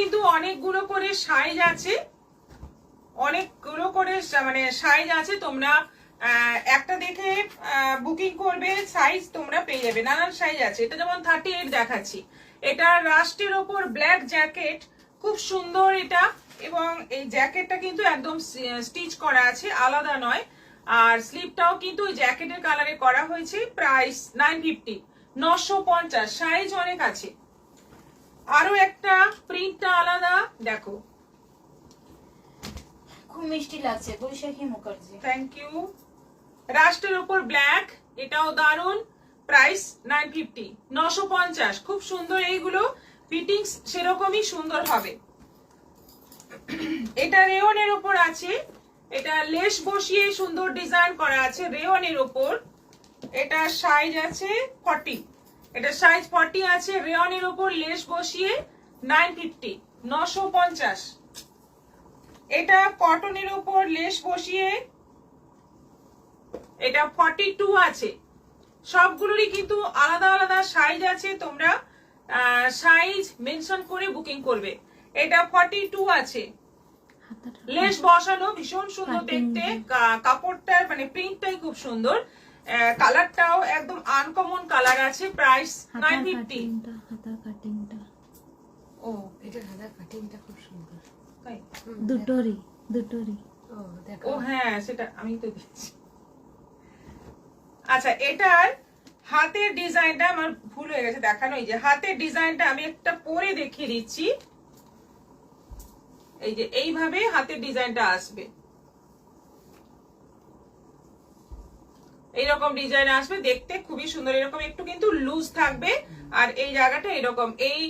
কিন্তু অনেকগুলো করে সাইজ আছে, অনেকগুলো করে মানে সাইজ আছে। তোমরা একটা দেখে বুকিং করবে, সাইজ তোমরা পেয়ে যাবে, নানান সাইজ আছে। এটা যেমন 38 দেখাচ্ছি, এটা রাস্টের ওপর ব্ল্যাক জ্যাকেট, খুব সুন্দর এটা। এবং এই জ্যাকেটটা কিন্তু একদম স্টিচ করা আছে, আলাদা নয়। আর স্লিপটাও কিন্তু ওই জ্যাকেটের কালারে করা হয়েছে। প্রাইস 950, 950, সাইজ অনেক আছে। আরো একটা প্রিন্টটা আলাদা, দেখো খুব মিষ্টি লাগছে, বৈশাখী মুখার্জি। Thank you. রাস্টের উপর ব্ল্যাক, এটাও দারুন। প্রাইস 950, 950, খুব সুন্দর। এইগুলো ফিটিংস সেরকমই সুন্দর হবে। এটা রেওনের উপর আছে, এটা লেস বসিয়ে সুন্দর ডিজাইন করা আছে রেওনের উপর। এটা সাইজ আছে 40, এটা সাইজ 40 আছে। রেওনের উপর লেস বসিয়ে 950, 950। এটা কটনের উপর লেস বসিয়ে, এটা 42 আছে। সবগুলোরই কিন্তু আলাদা আলাদা সাইজ আছে, তোমরা সাইজ মেনশন করে বুকিং করবে। এটা 42 আছে, লেস বসানো, ভীষণ সুন্দর দেখতে। কাপড়টার মানে প্রিন্টটাই খুব সুন্দর, কালারটাও একদম আনকমন কালার আছে। প্রাইস 950। হাতার কাটিংটা, ও এটা হাতার কাটিংটা খুব সুন্দর। তাই দুটোরই। ও দেখো, ও হ্যাঁ, সেটা আমি তো দিচ্ছি। আচ্ছা, এটার হাতের ডিজাইনটা আমার ভুল হয়ে গেছে দেখানো। এই যে হাতের ডিজাইনটা আমি একটা পরে দেখিয়ে দিচ্ছি। এই যে এইভাবে হাতের ডিজাইনটা আসবে, এইরকম ডিজাইন আসবে, দেখতে খুবই সুন্দর। এরকম একটু কিন্তু লুজ থাকবে, আর এই জায়গাটা এরকম এই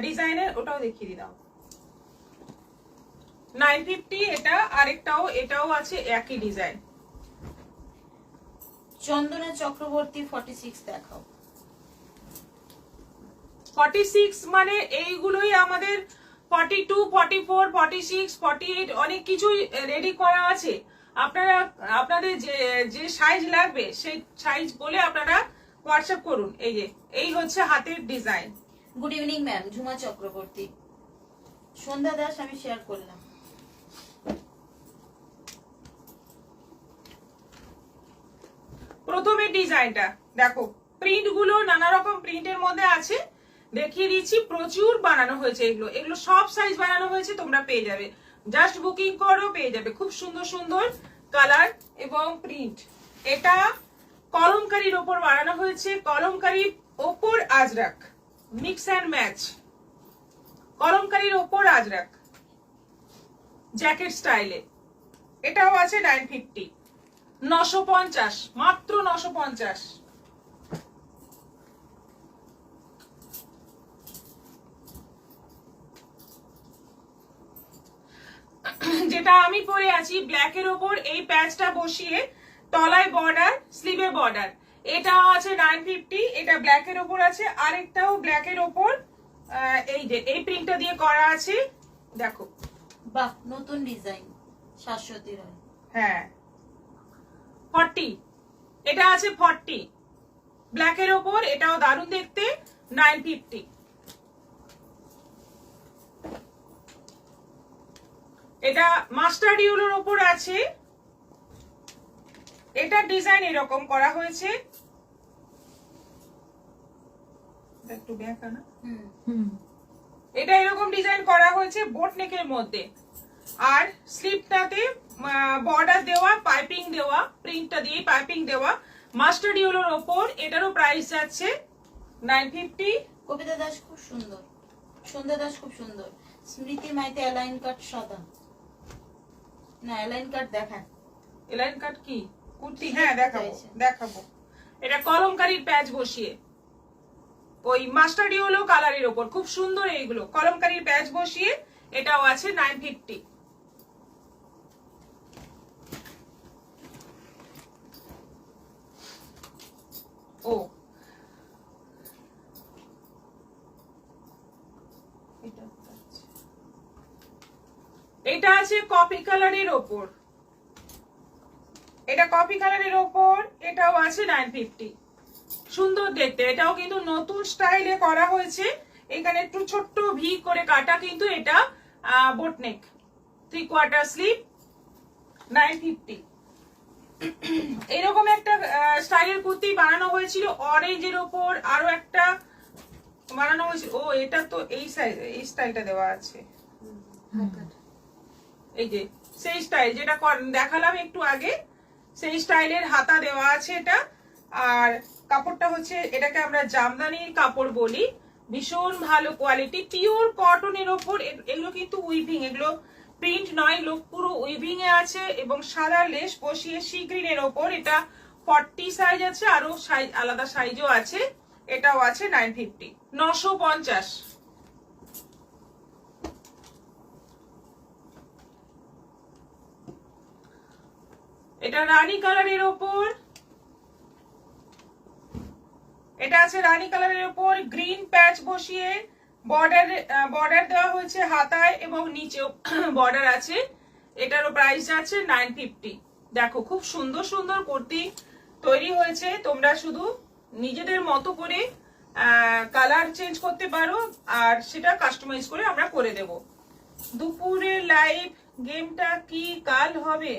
ডিজাইনের। ওটাও দেখিয়ে দিলাম, 950 এটা। আরেকটাও, এটাও আছে একই ডিজাইন। চন্দনা চক্রবর্তী 46 দেখাও। 46 মানে এইগুলোই আমাদের 42, 44, 46, 48 অনেক কিছুই রেডি করা আছে। আপনারা আপনাদের যে সাইজ লাগবে সেই সাইজ বলে আপনারা হোয়াটসঅ্যাপ করুন। এই যে এই হচ্ছে হাতের design. Good evening ma'am, Jhuma Chakraborty. Sandhya Das আমি শেয়ার করলাম। প্রথমে ডিজাইনটা দেখো, প্রিন্ট গুলো নানা রকম প্রিন্টের মধ্যে আছে, দেখিয়ে দিচ্ছি। প্রচুর বানানো হয়েছে এগুলো, এগুলো সব সাইজ বানানো হয়েছে, তোমরা পেয়ে যাবে। জাস্ট বুকিং করো, পেয়ে যাবে। খুব সুন্দর সুন্দর কালার এবং প্রিন্ট। এটা কলমকারীর ওপর বানানো হয়েছে, কলমকারীর ওপর আজরাক, মিক্স অ্যান্ড ম্যাচ। কলমকারীর ওপর আজরাক জ্যাকেট স্টাইলে। এটাও আছে 950, 950, মাত্র 950। যেটা আমি পরে আছি ব্ল্যাকের ওপর এই প্যাচটা বসিয়ে, তলায় বর্ডার, স্লিভে বর্ডার, এটা আছে 950। এটা ব্ল্যাকের ওপর আছে। আরেকটাও ব্ল্যাকের ওপর এই যে এই প্রিন্টটা দিয়ে করা আছে, দেখো। বাহ, নতুন ডিজাইন, শাশ্বতী রায়। হ্যাঁ, 40, এটা আছে 40 ব্ল্যাকের ওপর। এটাও দারুণ দেখতে, 950। এটা মাস্টার্ড ইউলোর ওপর আছে। এটা ডিজাইন এরকম করা হয়েছে, একটু ব্যাকা না, এটা এরকম ডিজাইন করা হয়েছে বোট নেকের মধ্যে। আর স্লিপটাতে বর্ডার দেওয়া, পাইপিং দেওয়া, প্রিন্টটা দিয়ে পাইপিং দেওয়া, মাস্টার্ড ইউলোর ওপর। এটারও প্রাইস যাচ্ছে 950। কবিতা দাস খুব সুন্দর, সন্ধ্যা দাস খুব সুন্দর। স্মৃতি মাইতে অ্যালাইন কাট সাদা, না অ্যালাইন কাট দেখান। এলাইন কাট কি কুর্তি? হ্যাঁ দেখাবো দেখাবো। এটা কলমকারীর প্যাচ বসিয়ে ওই মাস্টার্ড ইয়েলো কালারের ওপর, খুব সুন্দর। এইগুলো কলমকারীর প্যাচ বসিয়ে, এটাও আছে 950। ও এটা আছে কফি কালারের ওপর, এটা কফি কালারের ওপর, এটাও আছে 950। সুন্দর দেখতে, এটাও কিন্তু নতুন স্টাইলে করা হয়েছে। এখানে একটু ছোট্ট ভি করে কাটা, কিন্তু এটা বোটনেক, 3/4 স্লিভ, 950। এরকম একটা স্টাইলের কুর্তি বানানো হয়েছিল অরেঞ্জের ওপর, আরো একটা বানানো হয়েছিল। ও এটা তো এই সাইজ, এই স্টাইলটা দেওয়া আছে, এই যে সেই স্টাইল যেটা দেখালাম একটু আগে, সেই স্টাইলের হাতা দেওয়া আছে এটা। আর কাপড়টা হচ্ছে, এটাকে আমরা জামদানির কাপড় বলি, ভীষণ ভালো কোয়ালিটি, পিওর কটনের ওপর। এগুলো কিন্তু উইভিং, এগুলো প্রিন্ট নয়, এগুলো পুরো উইভিং এ আছে এবং সাদা লেস বসিয়ে সি গ্রিনের ওপর। এটা 40 সাইজ আছে, আরো সাইজ আলাদা সাইজও আছে। এটাও আছে 950, 950। এটা রানী কালারের ওপর, এটা আছে রানী কালারের ওপর, গ্রিন প্যাচ বসিয়ে বর্ডার দেওয়া হয়েছে হাতায় এবং নিচেও বর্ডার আছে। এটারও প্রাইস আছে 950। দেখো খুব সুন্দর সুন্দর কুর্তি তৈরি হয়েছে, তোমরা শুধু নিজেদের মতো করে কালার চেঞ্জ করতে পারো, আর সেটা কাস্টমাইজ করে আমরা করে দেব। দুপুরের লাইভ গেমটা কি কাল হবে?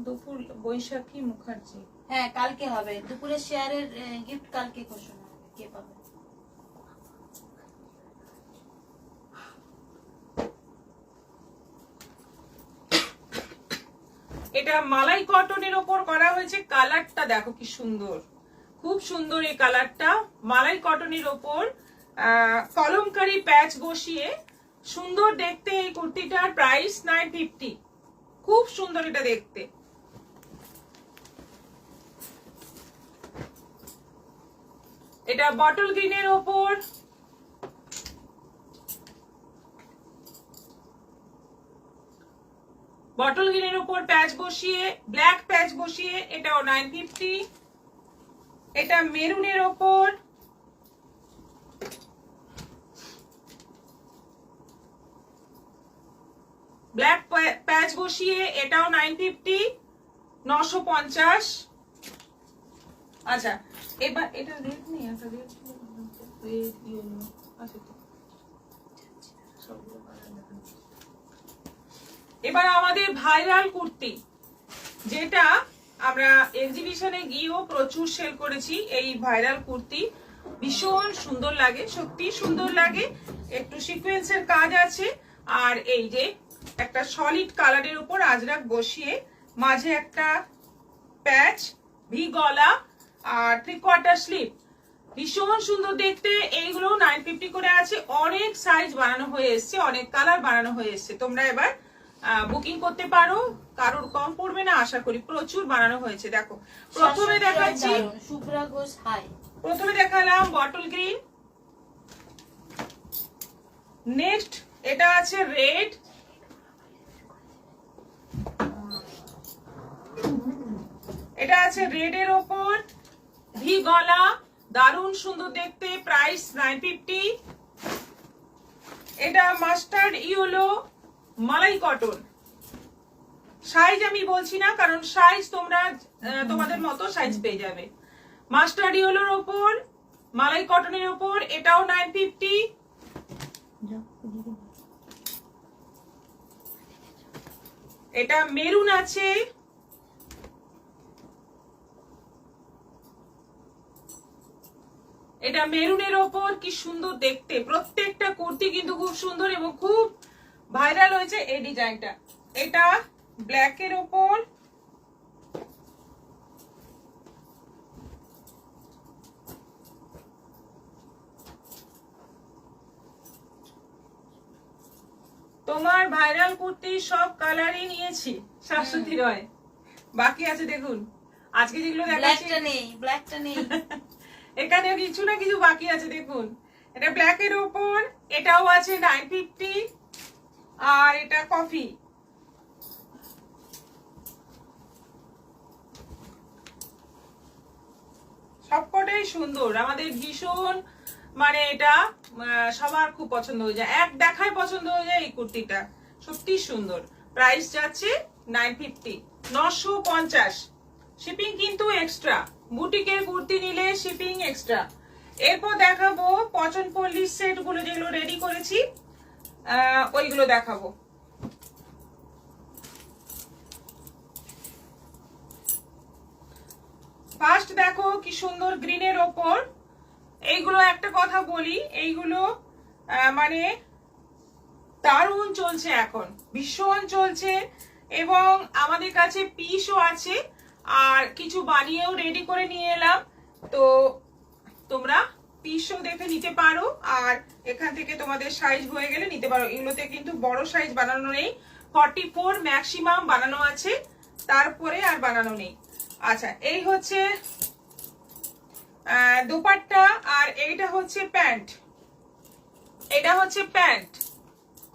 দুপুর বৈশাখী মুখার্জি, হ্যাঁ কালকে হবে। দুপুরে শেয়ারের গিফট কালকে ঘোষণা হবে কে পাবে। এটা মালাই কটনের ওপর করা হয়েছে। কালারটা দেখো কি সুন্দর, খুব সুন্দর এই কালারটা। মালাই কটনের ওপর কলমকারি প্যাচ বসিয়ে সুন্দর দেখতে এই কুর্তিটার প্রাইস 950। খুব সুন্দর এটা দেখতে। এটা বটল গ্রিনের ওপর, বটল গ্রিনের ওপর প্যাচ বসিয়ে, ব্ল্যাক প্যাচ বসিয়ে, এটাও 950। এটা মেরুনের ওপর, ব্ল্যাক প্যাচ বসিয়ে, এটাও 950, 950। আচ্ছা এবার এটা রেট নেই, একটা রেট আচ্ছা তো সবগুলো এবার আমাদের ভাইরাল কুর্তি, যেটা আমরা এক্সিবিশনে গিয়েও প্রচুর সেল করেছি। এই ভাইরাল কুর্তি ভীষণ সুন্দর লাগে, সত্যি সুন্দর লাগে। একটু সিকোয়েন্সের কাজ আছে, আর এই যে একটা সলিড কালারের উপর আজরাক বসিয়ে, মাঝে একটা প্যাচ, ভি গলা আর 3/4 স্লিভ, ভীষণ সুন্দর দেখতে। এইগুলো 950 করে আছে। অনেক সাইজ বানানো হয়ে এসছে, অনেক কালার বানানো হয়ে এসছে। তোমরা এবার বুকিং করতে পারো, কারোর কম পড়বে না আশা করি, প্রচুর বানানো হয়েছে। দেখো প্রথমে দেখাচ্ছি, শুভ্রা ঘোষ হাই। প্রথমে দেখালাম বটল গ্রিন, নেক্সট এটা আছে রেড, এটা আছে রেড এর ওপর ভি গলা, দারুণ সুন্দর দেখতে, প্রাইস 950। এটা মাস্টার্ড ইয়েলো মালাই কটন, সাইজ আমি বলছি না কারণ সাইজ তোমরা তোমাদের মতো সাইজ পেয়ে যাবে। মাস্টার্ড ইয়েলোর ওপর মালাই কটনের ওপর, এটাও 950। এটা মেরুন আছে, এটা মেরুনের ওপর, কি সুন্দর দেখতে। প্রত্যেকটা কুর্তি কিন্তু খুব সুন্দর এবং খুব ভাইরাল হয়েছে এই ডিজাইনটা। এটা ব্ল্যাক এর ওপর, তোমার ভাইরাল কুর্তি সব কালারই নিয়েছি শাশ্বতী রয়, বাকি আছে দেখুন আজকে যেগুলো দেখাচ্ছি। ব্ল্যাকটা নেই, ব্ল্যাকটা নেই। এখানে কিছু না কিছু বাকি আছে দেখুন। এটা ব্ল্যাক এর ওপর, এটাও আছে 950। আর এটা কফি, সবকটাই সুন্দর, আমাদের ভীষণ মানে এটা সবার খুব পছন্দ হয়ে যায়, এক দেখায় পছন্দ হয়ে যায় এই কুর্তিটা, সত্যি সুন্দর। প্রাইস যাচ্ছে 950, 950। শিপিং কিন্তু এক্সট্রা, বুটিকের কুর্তি নিলে শিপিং এক্সট্রা। এরপর দেখাবো পচনপল্লির সেট গুলো যেগুলো রেডি করেছি, ওইগুলো দেখাবো। ফার্স্ট দেখো কি সুন্দর গ্রিনের ওপর। এইগুলো একটা কথা বলি, এইগুলো মানে দারুণ চলছে, এখন ভীষণ চলছে, এবং আমাদের কাছে পিসও আছে, আর কিছু বানিয়েও রেডি করে নিয়ে এলাম। তো তোমরা পিসও দেখে নিতে পারো, আর এখান থেকে তোমাদের সাইজ হয়ে গেলে নিতে পারো। এগুলোতে কিন্তু বড় সাইজ বানানো নেই, 44 ম্যাক্সিমাম বানানো আছে, তারপরে আর বানানো নেই। আচ্ছা, এই হচ্ছে দোপাট্টা, আর এইটা হচ্ছে প্যান্ট। এটা হচ্ছে প্যান্ট,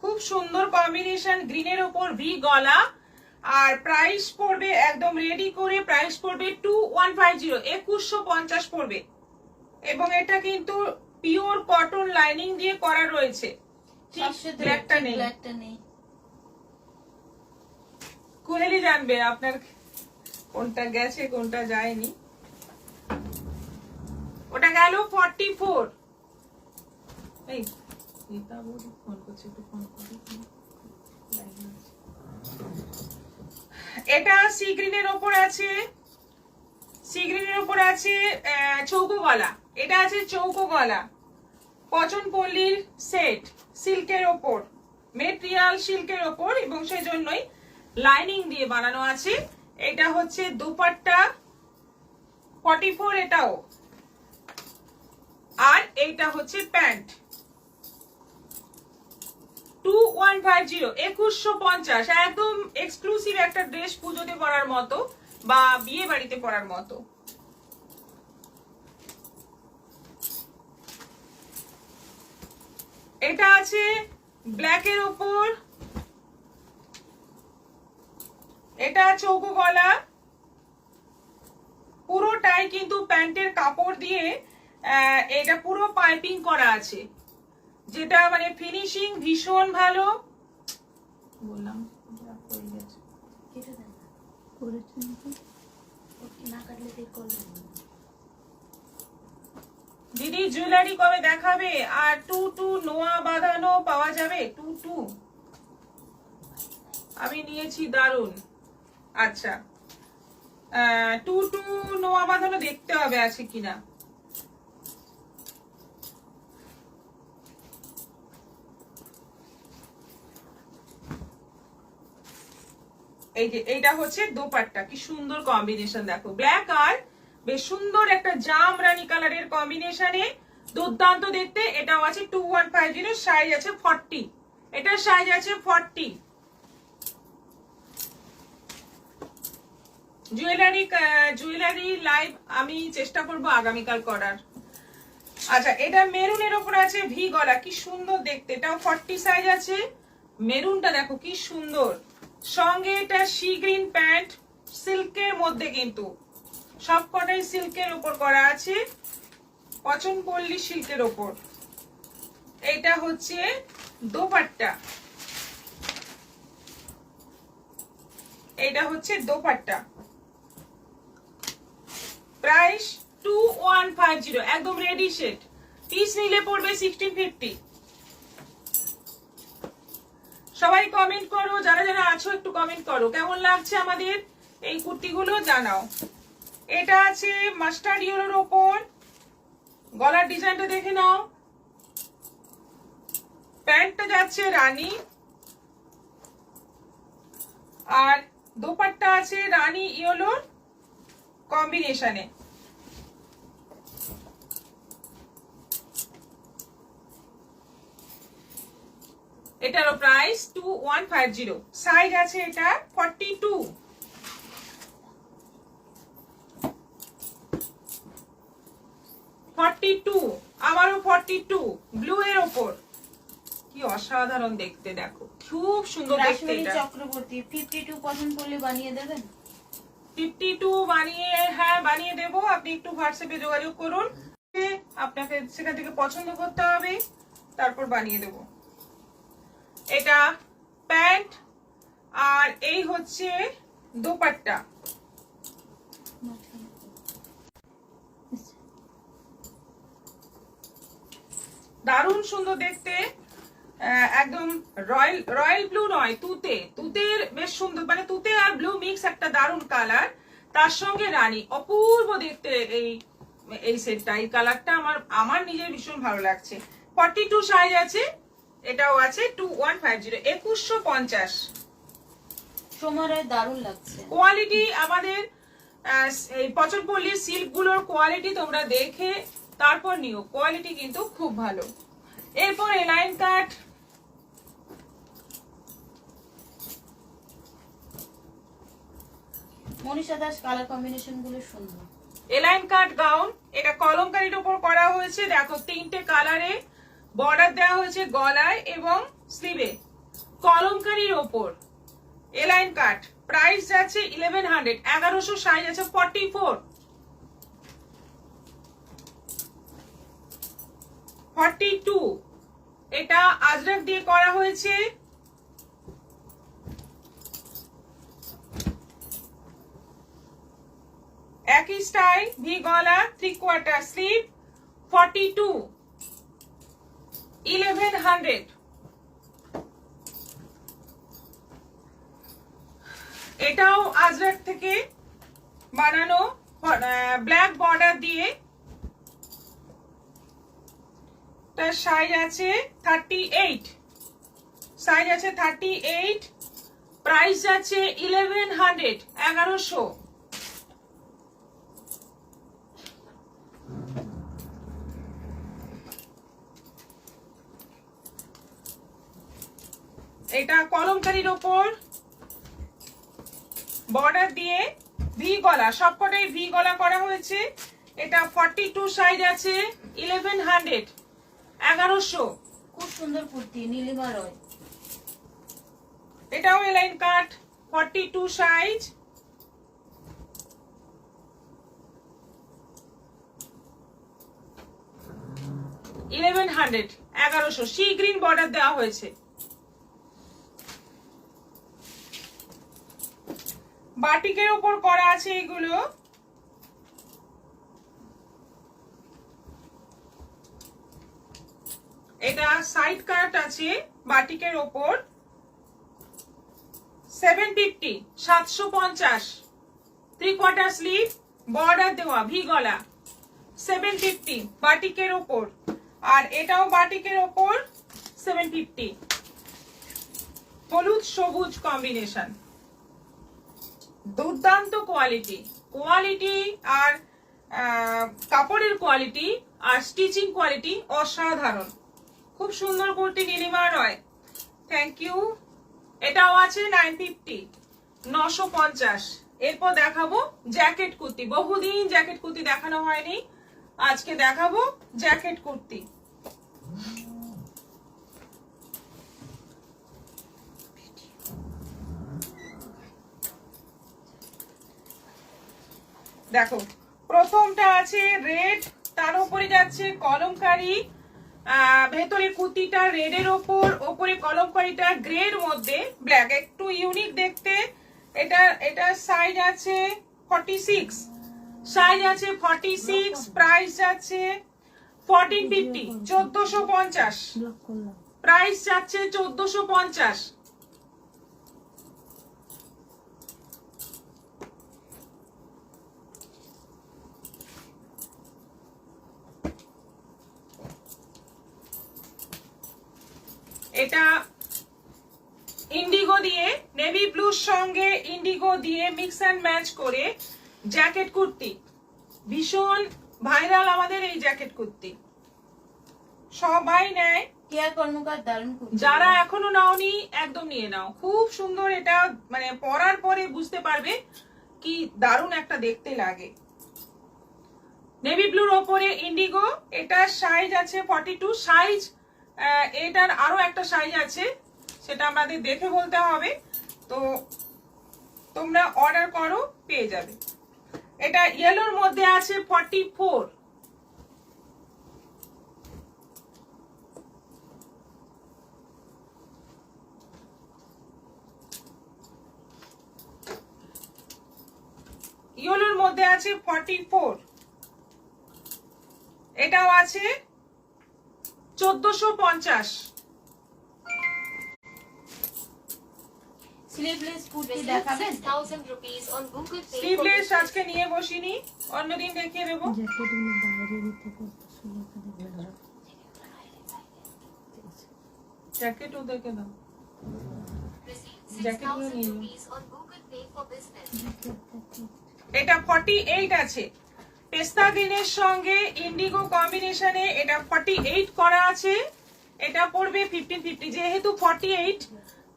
খুব সুন্দর কম্বিনেশন, গ্রিনের ওপর ভি গলা, আর প্রাইস পড়বে একদম রেডি করে, প্রাইস পড়বে 2150, 2150 পড়বে। এবং এটা কিন্তু পিওর কটন লাইনিং দিয়ে করা রয়েছে, ব্ল্যাকটা নেই। কোহেলি জানবে আপনার কোনটা গেছে কোনটা যায়নি। ওটা গেল 44। এই গীতা বৌদি ফোন করছে, একটু ফোন করি। এটা সি গ্রিনের ওপর আছে, সি গ্রিনের ওপর আছে চৌকো গলা। এটা আছে চৌকো গলা, পচনপল্লির সেট, সিল্কের ওপর, মেটেরিয়াল সিল্কের ওপর, এবং সেই জন্যই লাইনিং দিয়ে বানানো আছে। এটা হচ্ছে দোপাট্টা 44, এটাও, আর এইটা হচ্ছে প্যান্ট 2150, 2150, একদম এক্সক্লুসিভ একটা ড্রেস পুজোতে পরার মতো বা বিয়ে বাড়িতে পরার মতো। এটা আছে ব্ল্যাকের ওপর, এটা চৌকো গলা, পুরোটাই কিন্তু প্যান্টের কাপড় দিয়ে এটা পুরো পাইপিং করা আছে, যেটা মানে ফিনিশিং ভীষণ ভালো। বললাম দিদি জুয়েলারি কবে দেখাবে? আর 22 নোয়া বাঁধানো পাওয়া যাবে? 22 আমি নিয়েছি, দারুন। আচ্ছা, 22 নোয়া বাঁধানো দেখতে হবে আছে কিনা। এই যে এইটা হচ্ছে দোপাট্টা, কি সুন্দর কম্বিনেশন দেখো, ব্ল্যাক আর বেশ সুন্দর একটা জাম রানী কালারের কম্বিনেশনে, দুর্দান্ত দেখতে। এটাও আছে 2150, সাইজ আছে 40, এটার সাইজ আছে 40। জুয়েলারি লাইভ আমি চেষ্টা করব আগামীকাল করার। আচ্ছা, এটা মেরুনের ওপর আছে ভি গলা, কি সুন্দর দেখতে, এটাও 40 সাইজ আছে। মেরুনটা দেখো কি সুন্দর, সঙ্গে এটা সি গ্রিন প্যান্ট, সিল্কের মধ্যে, কিন্তু সবকটাই সিল্কের উপর করা আছে, পচনপল্লী সিল্কের ওপর। এটা হচ্ছে দোপাট্টা, এটা হচ্ছে দোপাট্টা, প্রাইস 2150, একদম রেডি সেট। পিস নিলে পড়বে 1650। সবাই কমেন্ট করো, যারা যারা আছো একটু কমেন্ট করো, কেমন লাগছে আমাদের এই কুর্তিগুলো জানাও। এটা আছে মাস্টার্ড ইয়েলোর ওপর, গলার ডিজাইনটা দেখে নাও। প্যান্টটা যাচ্ছে রানী, আর দোপাট্টা আছে রানী ইয়েলোর কম্বিনেশনে। এটারও প্রাইস 2150, সাইজ আছে এটা 42। আবারও 42, ব্লু এর ওপর, কি অসাধারণ দেখতে, দেখো খুব সুন্দর দেখতে। এটা চক্রবর্তী 52 পছন্দ করলে বানিয়ে দেবেন? 52 বানিয়ে, হ্যাঁ বানিয়ে দেবো, আপনি একটু হোয়াটসঅ্যাপে যোগাযোগ করুন, আপনাকে সেখান থেকে পছন্দ করতে হবে, তারপর বানিয়ে দেবো। এটা প্যান্ট, আর এই হচ্ছে দোপাট্টা। দারুণ সুন্দর দেখতে। একদম রয়্যাল রয়্যাল ব্লু নয়, তুতে, তুতের বেশ সুন্দর, মানে তুতে আর ব্লু মিক্স একটা দারুণ কালার। তার সঙ্গে রানী, অপূর্ব দেখতে এই এই সেটটা, এই কালারটা আমার আমার নিজের ভীষণ ভালো লাগছে। 42 সাইজ আছে, এটাও আছে 2150, 2150। সমরে দারুণ লাগছে। কোয়ালিটি আমাদের এই পচনপল্লীর সিল্ক গুলোর কোয়ালিটি তোমরা দেখে তারপর নিও, কোয়ালিটি কিন্তু খুব ভালো। এরপর এলাইন কাট, মনীষা দাস কালার কম্বিনেশন গুলো সুন্দর। এলাইন কাট গাউন, এটা কলমকারীর উপর করা হয়েছে। দেখো 3টে কালারে বর্ডার দেওয়া হয়েছে গলায় এবং স্লিভে, কলমকারীর ওপর এলাইন কাট। প্রাইস আছে 1100, 1100, সাইজ আছে 44, 42। এটা আজরাক দিয়ে করা হয়েছে। একই স্টাইল, ভি গলা, 3/4 স্লিভ, 42, 1100। এটাও আজরাক থেকে বানানো, ব্ল্যাক বর্ডার দিয়ে। তার সাইজ আছে 38, সাইজ আছে 38, প্রাইস আছে 1100, 1100। এটা কলমকারীর ওপর বর্ডার দিয়ে ভি গলা, সবকটাই ভি গলা করা হয়েছে। এটা 42 সাইজ আছে 1100, 1100। খুব সুন্দর কুর্তি, নীলিমা রয়। এটাও এলাইন কাট, 42 সাইজ, $1100, 1100। সি গ্রিন বর্ডার দেওয়া হয়েছে। বাটিকের উপর করা আছে এগুলো। এটা সাইড কাট আছে বাটিকের ওপর, 750, 750, 3/4 স্লিভ, বর্ডার দেওয়া, ভি গলা, 750 বাটিকের ওপর। আর এটাও বাটিকের ওপর 750, হলুদ সবুজ কম্বিনেশন। দুর্দান্ত কোয়ালিটি, কোয়ালিটি আর কাপড়ের কোয়ালিটি আর স্টিচিং কোয়ালিটি অসাধারণ। খুব সুন্দর কুর্তি, নীলিমা রয়, থ্যাংক ইউ। এটাও আছে 950, 950। এরপর দেখাবো জ্যাকেট কুর্তি, বহুদিন জ্যাকেট কুর্তি দেখানো হয়নি, আজকে দেখাবো জ্যাকেট কুর্তি। দেখো প্রথমটা আছে রেড, তার উপরে যাচ্ছে কলমকারি, ভেতরে কুর্তিটা রেডের ওপর, ওপরে কলমকারিটা গ্রের মধ্যে ব্ল্যাক, একটু ইউনিক দেখতে। এটা সাইজ আছে 46, সাইজ আছে 46, প্রাইস আছে 1450, 1450, ব্লক করলাম। প্রাইস যাচ্ছে 1450। এটা ইন্ডিগো দিয়ে, নেভি ব্লুর সঙ্গে ইন্ডিগো দিয়ে মিক্স অ্যান্ড ম্যাচ করে জ্যাকেট কুর্তি, ভীষণ ভাইরাল আমাদের এই জ্যাকেট কুর্তি, সবাই নেয়। কেয়া কর্মকার দারুণ কুর্তি। যারা এখনো নাওনি একদম নিয়ে নাও, খুব সুন্দর। এটা মানে পরার পরে বুঝতে পারবে কি দারুণ একটা দেখতে লাগে। নেভি ব্লুর ওপরে ইন্ডিগো, এটার সাইজ আছে 42 সাইজ। এটার আরো একটা সাইজ আছে, সেটা আমাদের দেখে বলতে হবে, তো তোমরা অর্ডার করো, পেয়ে যাবে। এটা ইয়েলোর মধ্যে আছে 44, ইয়েলোর মধ্যে আছে 44। এটাও আছে 1450। স্লিভলেস কুর্তি দেখাবেন? 6,000 rupees on Google Pay for sleeveless business. আজকে নিয়ে বসিনি, অন্যদিন দেখিয়ে দেবো। জ্যাকেটগুলো বাইরে দিতে কত সুন্দর করে জ্যাকেট ওদেরকে দাও। Received Jacket 6,000 নিয়ে নিও। rupees on Google Pay for business. এটা 48 আছে, পেস্তা গ্রিনের সঙ্গে ইন্ডিগো কম্বিনেশনে এটা 48 করা আছে। এটা পড়বে 1550। যেহেতু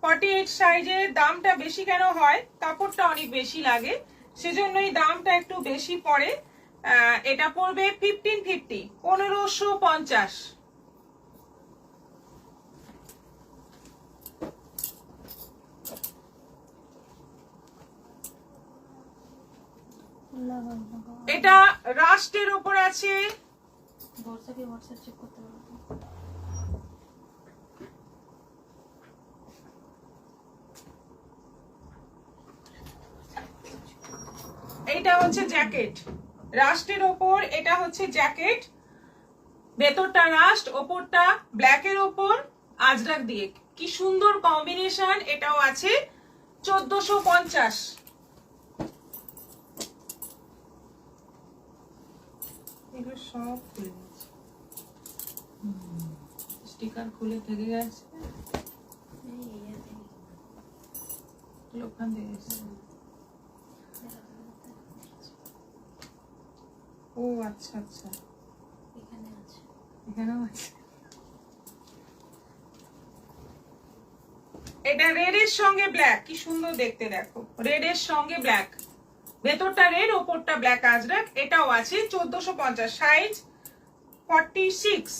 48 সাইজের দামটা বেশি কেন হয়, কাপড়টা অনেক বেশি লাগে, সেজন্যই দামটা একটু বেশি পড়ে। এটা পড়বে 1550, 1550। এটা রাস্টের উপর আছে, হোয়াটসঅ্যাপে হোয়াটসঅ্যাপ চেক করতে পারবো। এটা হচ্ছে জ্যাকেট, রাস্টের ওপর এটা হচ্ছে জ্যাকেট, ভেতরটা রাস্ট, ওপরটা ব্ল্যাকের ওপর আজরাক দিয়ে, কি সুন্দর কম্বিনেশন। এটাও আছে 1450। এগুলো সব খুলে গেছে, স্টিকার খুলে থেকে গেছে, ওখান থেকে এসেছে। ও আচ্ছা আচ্ছা, এখানে আছে। এখানেও আছে। এটা রেডের সঙ্গে ব্ল্যাক, কি সুন্দর দেখতে, দেখো রেডের সঙ্গে ব্ল্যাক, ভেতরটা রেড ওপরটা ব্ল্যাক আজরাক। এটাও আছে 1450, সাইজ 46।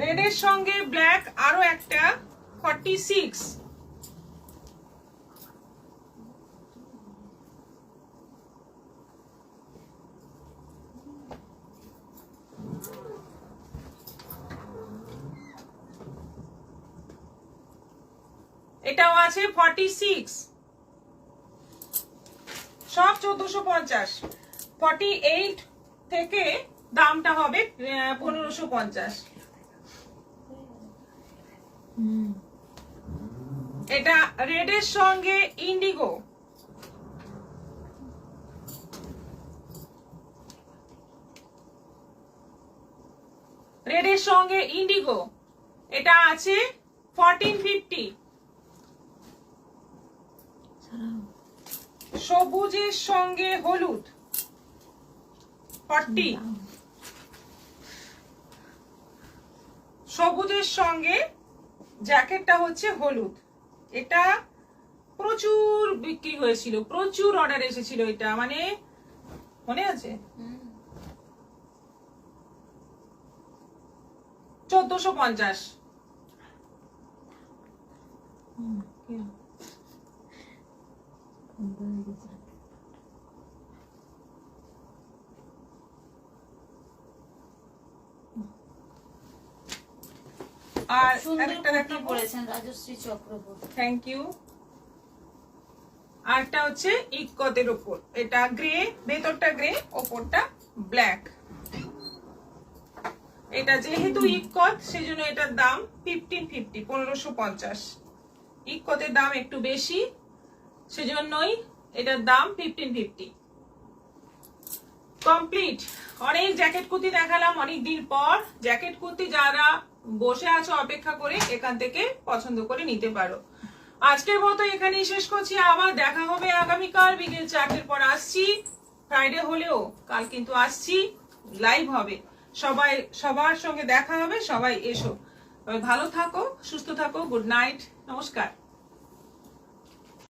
রেডের সঙ্গে ব্ল্যাক আরো একটা 46। এটাও আছে 46, সব 1450। 48 থেকে দামটা হবে 1550। এটা রেডের সঙ্গে ইন্ডিগো, রেডের সঙ্গে ইন্ডিগো, এটা আছে 1450। সবুজের সঙ্গে হলুদ 40, সবুজের সঙ্গে জ্যাকেটটা হচ্ছে হলুদ। এটা প্রচুর বিক্রি হয়েছিল, প্রচুর অর্ডার এসেছিল, এটা মানে মনে আছে। 1450। আর সুন্দর একটা কুর্তি দেখাবো, পরেছেন রাজশ্রী চক্রবর্তী। Thank you. আরটা হচ্ছে ইকতের উপর, এটা গ্রে, ভেতরটা গ্রে ওপরটা ব্ল্যাক। এটা যেহেতু ইকত সেজন্য এটার দাম 1550, 1550। ইকতের দাম একটু বেশি, সেজন্যই এটার দাম 1550। কমপ্লিট। অনেক জ্যাকেট কুর্তি দেখালাম অনেক দিন পর। জ্যাকেট কুর্তি যারা বসে আছো অপেক্ষা করে, এখান থেকে পছন্দ করে নিতে পারো। আজকের মতো এখানেই শেষ করছি, আবার দেখা হবে আগামীকাল বিকেল 4টের পর। আসছি ফ্রাইডে হলেও কাল কিন্তু আসছি, লাইভ হবে, সবার সঙ্গে দেখা হবে। সবাই এসো, ভালো থাকো, সুস্থ থাকো, গুড নাইট, নমস্কার।